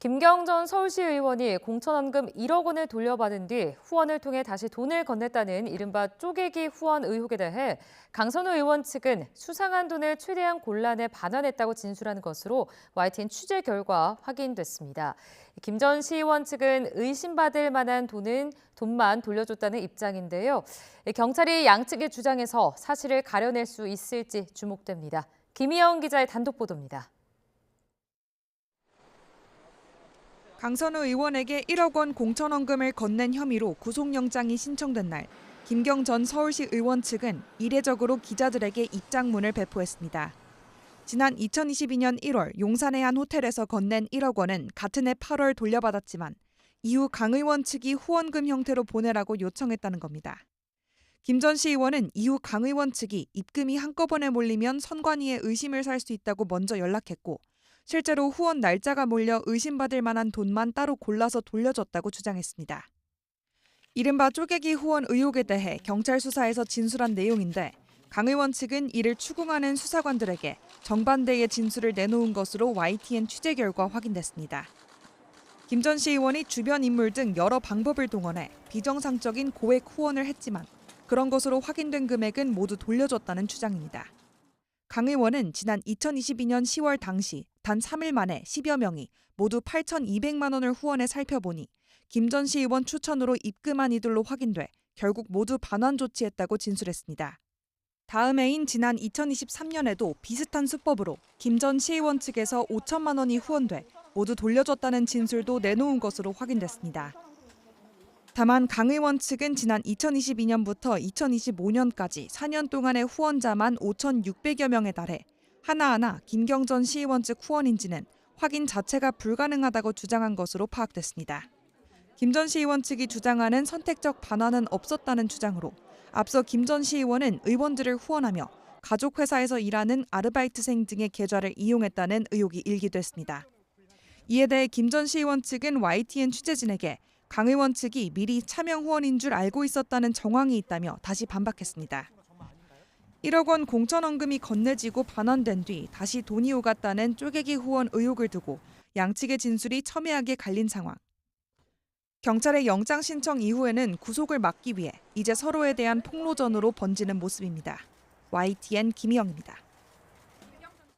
김경전 서울시 의원이 공천원금 1억 원을 돌려받은 뒤 후원을 통해 다시 돈을 건넸다는 이른바 쪼개기 후원 의혹에 대해 강선우 의원 측은 수상한 돈을 최대한 곤란에 반환했다고 진술한 것으로 YTN 취재 결과 확인됐습니다. 김 전 시의원 측은 의심받을 만한 돈만 돌려줬다는 입장인데요. 경찰이 양측의 주장에서 사실을 가려낼 수 있을지 주목됩니다. 김희영 기자의 단독 보도입니다. 강선우 의원에게 1억 원 공천원금을 건넨 혐의로 구속영장이 신청된 날, 김경 전 서울시 의원 측은 이례적으로 기자들에게 입장문을 배포했습니다. 지난 2022년 1월 용산의 한 호텔에서 건넨 1억 원은 같은 해 8월 돌려받았지만 이후 강 의원 측이 후원금 형태로 보내라고 요청했다는 겁니다. 김 전 시의원은 이후 강 의원 측이 입금이 한꺼번에 몰리면 선관위에 의심을 살 수 있다고 먼저 연락했고 실제로 후원 날짜가 몰려 의심받을 만한 돈만 따로 골라서 돌려줬다고 주장했습니다. 이른바 쪼개기 후원 의혹에 대해 경찰 수사에서 진술한 내용인데 강 의원 측은 이를 추궁하는 수사관들에게 정반대의 진술을 내놓은 것으로 YTN 취재 결과 확인됐습니다. 김 전 시의원이 주변 인물 등 여러 방법을 동원해 비정상적인 고액 후원을 했지만 그런 것으로 확인된 금액은 모두 돌려줬다는 주장입니다. 강 의원은 지난 2022년 10월 당시 단 3일 만에 10여 명이 모두 8,200만 원을 후원해 살펴보니 김 전 시의원 추천으로 입금한 이들로 확인돼 결국 모두 반환 조치했다고 진술했습니다. 다음 해인 지난 2023년에도 비슷한 수법으로 김 전 시의원 측에서 5천만 원이 후원돼 모두 돌려줬다는 진술도 내놓은 것으로 확인됐습니다. 다만 강 의원 측은 지난 2022년부터 2025년까지 4년 동안의 후원자만 5,600여 명에 달해 하나하나 김경전 시의원 측 후원인지는 확인 자체가 불가능하다고 주장한 것으로 파악됐습니다. 김 전 시의원 측이 주장하는 선택적 반환은 없었다는 주장으로 앞서 김 전 시의원은 의원들을 후원하며 가족회사에서 일하는 아르바이트생 등의 계좌를 이용했다는 의혹이 일기도 했습니다. 이에 대해 김 전 시의원 측은 YTN 취재진에게 강 의원 측이 미리 차명 후원인 줄 알고 있었다는 정황이 있다며 다시 반박했습니다. 1억 원 공천원금이 건네지고 반환된 뒤 다시 돈이 오갔다는 쪼개기 후원 의혹을 두고 양측의 진술이 첨예하게 갈린 상황. 경찰의 영장 신청 이후에는 구속을 막기 위해 이제 서로에 대한 폭로전으로 번지는 모습입니다. YTN 김희영입니다.